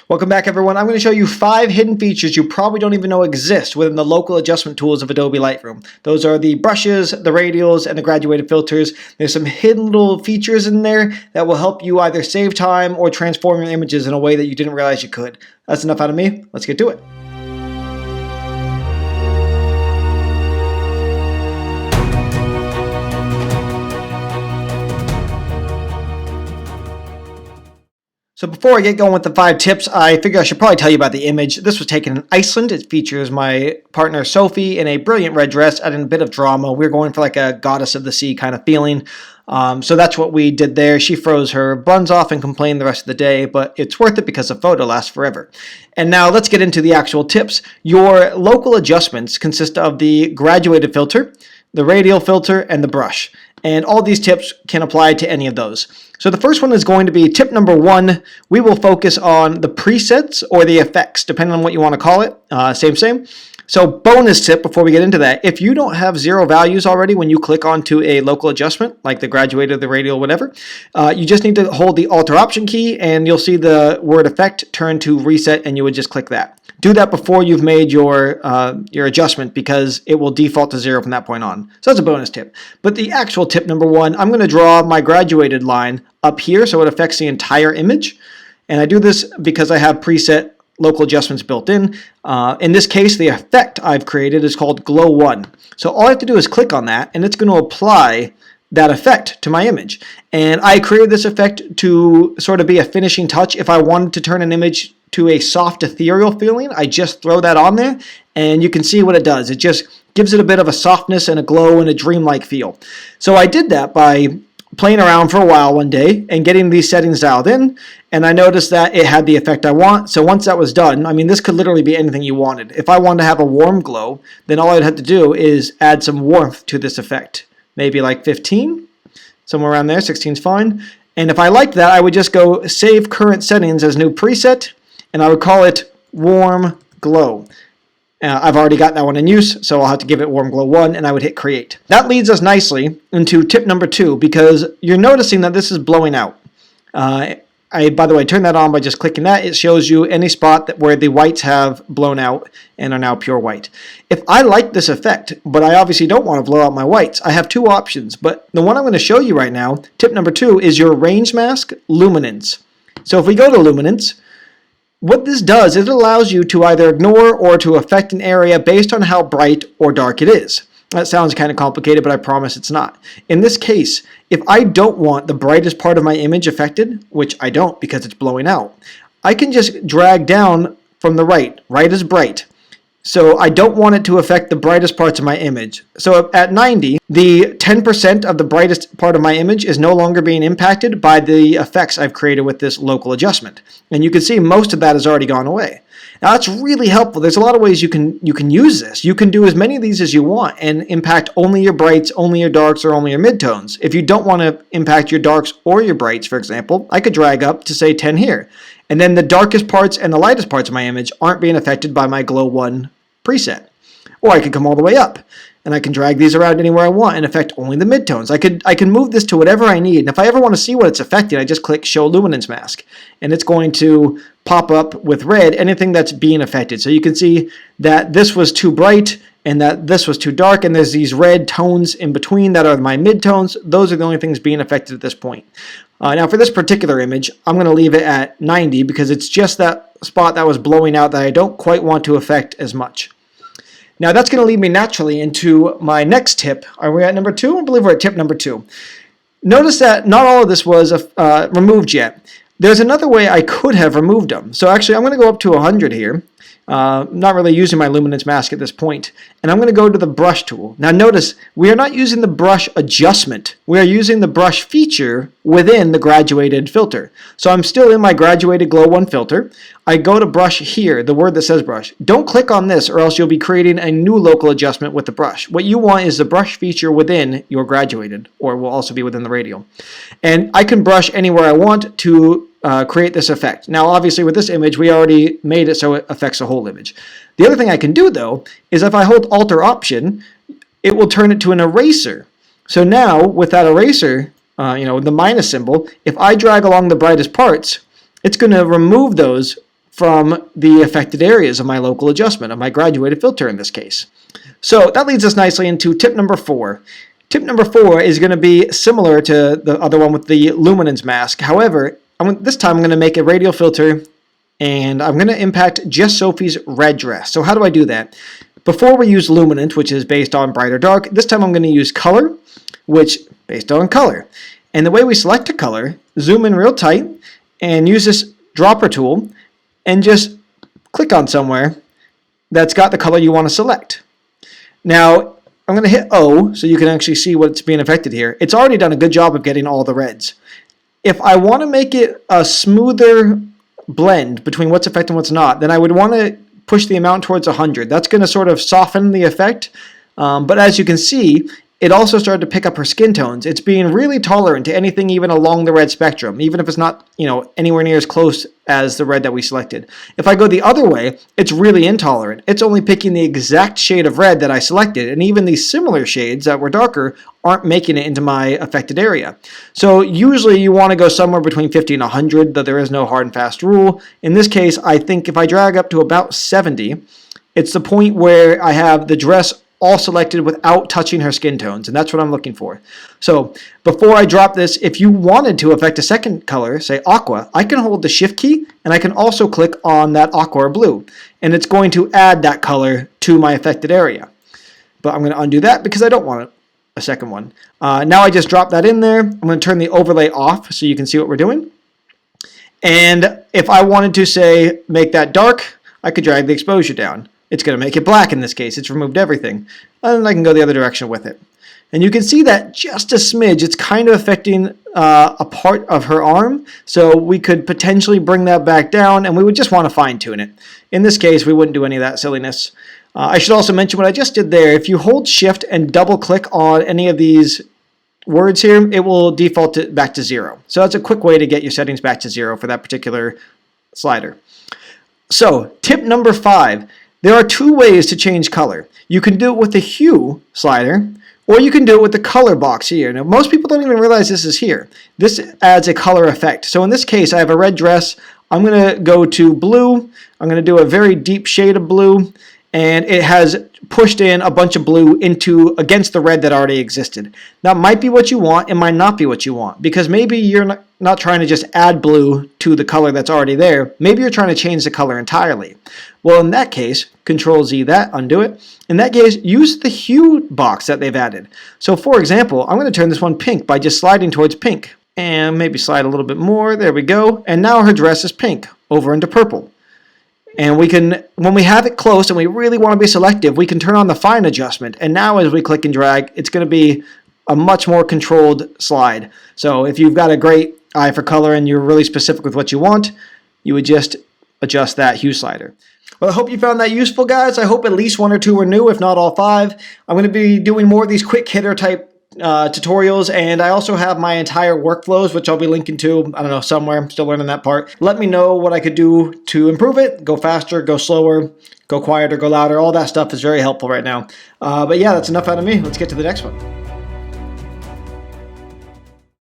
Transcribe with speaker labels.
Speaker 1: Welcome back, everyone. I'm going to show you 5 hidden features you probably don't even know exist within the local adjustment tools of Adobe Lightroom. Those are the brushes, the radials, and the graduated filters. There's some hidden little features in there that will help you either save time or transform your images in a way that you didn't realize you could. That's enough out of me. Let's get to it. So before I get going with the 5 tips, I figure I should probably tell you about the image. This was taken in Iceland. It features my partner Sophie in a brilliant red dress, adding a bit of drama. We're going for like a goddess of the sea kind of feeling. So that's what we did there. She froze her buns off and complained the rest of the day, but it's worth it because the photo lasts forever. And now let's get into the actual tips. Your local adjustments consist of the graduated filter, the radial filter, and the brush. And all these tips can apply to any of those. So the first one is going to be tip number 1. We will focus on the presets or the effects, depending on what you want to call it. Same. So bonus tip before we get into that, if you don't have 0 values already when you click onto a local adjustment, like the graduated, the radial, whatever, you just need to hold the Alt or Option key and you'll see the word effect turn to reset and you would just click that. Do that before you've made your adjustment because it will default to 0 from that point on. So that's a bonus tip. But the actual tip number 1, I'm going to draw my graduated line up here so it affects the entire image. And I do this because I have preset local adjustments built in. In this case, the effect I've created is called Glow 1. So all I have to do is click on that and it's going to apply that effect to my image. And I created this effect to sort of be a finishing touch. If I wanted to turn an image to a soft ethereal feeling, I just throw that on there and you can see what it does. It just gives it a bit of a softness and a glow and a dreamlike feel. So I did that by playing around for a while one day and getting these settings dialed in, and I noticed that it had the effect I want. So once that was done, I mean, this could literally be anything you wanted. If I wanted to have a warm glow, then all I'd have to do is add some warmth to this effect. Maybe like 15, somewhere around there. 16 is fine. And if I liked that, I would just go save current settings as new preset, and I would call it warm glow. I've already got that one in use, so I'll have to give it warm glow 1, and I would hit create. That leads us nicely into tip number 2, because you're noticing that this is blowing out. By the way, turn that on by just clicking that. It shows you any spot where the whites have blown out and are now pure white. If I like this effect, but I obviously don't want to blow out my whites, I have 2 options. But the one I'm going to show you right now, tip number 2, is your range mask Luminance. So if we go to Luminance, what this does is it allows you to either ignore or to affect an area based on how bright or dark it is. That sounds kind of complicated, but I promise it's not. In this case, if I don't want the brightest part of my image affected, which I don't because it's blowing out, I can just drag down from the right. Right is bright. So I don't want it to affect the brightest parts of my image. So at 90, the 10% of the brightest part of my image is no longer being impacted by the effects I've created with this local adjustment. And you can see most of that has already gone away. Now that's really helpful. There's a lot of ways you can use this. You can do as many of these as you want and impact only your brights, only your darks, or only your midtones. If you don't want to impact your darks or your brights, for example, I could drag up to say 10 here. And then the darkest parts and the lightest parts of my image aren't being affected by my Glow 1 preset. Or I could come all the way up and I can drag these around anywhere I want and affect only the midtones. I can move this to whatever I need, and if I ever want to see what it's affecting, I just click Show Luminance Mask, and it's going to pop up with red anything that's being affected. So you can see that this was too bright and that this was too dark, and there's these red tones in between that are my midtones. Those are the only things being affected at this point. Now for this particular image, I'm going to leave it at 90 because it's just that spot that was blowing out that I don't quite want to affect as much. Now that's going to lead me naturally into my next tip. Are we at number 2? I believe we're at tip number 2. Notice that not all of this was removed yet. There's another way I could have removed them. So actually I'm going to go up to 100 here. Not really using my Luminance mask at this point. And I'm going to go to the brush tool. Now notice, we are not using the brush adjustment. We are using the brush feature within the graduated filter. So I'm still in my graduated Glow 1 filter. I go to brush here, the word that says brush. Don't click on this or else you'll be creating a new local adjustment with the brush. What you want is the brush feature within your graduated, or will also be within the radial. And I can brush anywhere I want to create this effect. Now obviously with this image we already made it so it affects the whole image. The other thing I can do though is if I hold Alt or Option, it will turn it to an eraser. So now with that eraser, the minus symbol, if I drag along the brightest parts, it's going to remove those from the affected areas of my local adjustment, of my graduated filter in this case. So that leads us nicely into tip number 4. Tip number 4 is going to be similar to the other one with the Luminance mask. However, this time I'm going to make a radial filter, and I'm going to impact just Sophie's red dress. So how do I do that? Before we use Luminance, which is based on bright or dark, this time I'm going to use color, which based on color. And the way we select a color, zoom in real tight, and use this dropper tool, and just click on somewhere that's got the color you want to select. Now, I'm going to hit O so you can actually see what's being affected here. It's already done a good job of getting all the reds. If I want to make it a smoother blend between what's affected and what's not, then I would want to push the amount towards 100. That's going to sort of soften the effect. But as you can see, it also started to pick up her skin tones. It's being really tolerant to anything even along the red spectrum, even if it's not, anywhere near as close as the red that we selected. If I go the other way, it's really intolerant. It's only picking the exact shade of red that I selected, and even these similar shades that were darker aren't making it into my affected area. So usually you want to go somewhere between 50 and 100, though there is no hard and fast rule. In this case, I think if I drag up to about 70, it's the point where I have the dress all selected without touching her skin tones, and that's what I'm looking for. So before I drop this, if you wanted to affect a second color, say aqua, I can hold the shift key and I can also click on that aqua or blue, and it's going to add that color to my affected area. But I'm going to undo that because I don't want a second one. Now I just drop that in there. I'm going to turn the overlay off so you can see what we're doing. And if I wanted to, say, make that dark, I could drag the exposure down. It's going to make it black in this case. It's removed everything. And I can go the other direction with it. And you can see that just a smidge, it's kind of affecting a part of her arm. So we could potentially bring that back down, and we would just want to fine tune it. In this case, we wouldn't do any of that silliness. I should also mention what I just did there. If you hold shift and double click on any of these words here, it will default it back to 0. So that's a quick way to get your settings back to 0 for that particular slider. So tip number 5. There are 2 ways to change color. You can do it with the hue slider, or you can do it with the color box here. Now, most people don't even realize this is here. This adds a color effect. So in this case, I have a red dress. I'm going to go to blue. I'm going to do a very deep shade of blue, and it has pushed in a bunch of blue against the red that already existed. That might be what you want. It might not be what you want, because maybe you're not trying to just add blue to the color that's already there. Maybe you're trying to change the color entirely. Well, in that case, Control Z that, undo it. In that case, use the hue box that they've added. So for example, I'm going to turn this one pink by just sliding towards pink. And maybe slide a little bit more. There we go. And now her dress is pink over into purple. And we can, when we have it close and we really want to be selective, we can turn on the fine adjustment. And now as we click and drag, it's going to be a much more controlled slide. So if you've got a great eye for color and you're really specific with what you want, you would just adjust that hue slider. Well, I hope you found that useful, guys. I hope at least 1 or 2 were new, if not all 5. I'm going to be doing more of these quick hitter type tutorials, and I also have my entire workflows, which I'll be linking to, I don't know, somewhere. I'm still learning that part. Let me know what I could do to improve it. Go faster, go slower, go quieter, go louder. All that stuff is very helpful right now. But yeah, that's enough out of me. Let's get to the next one.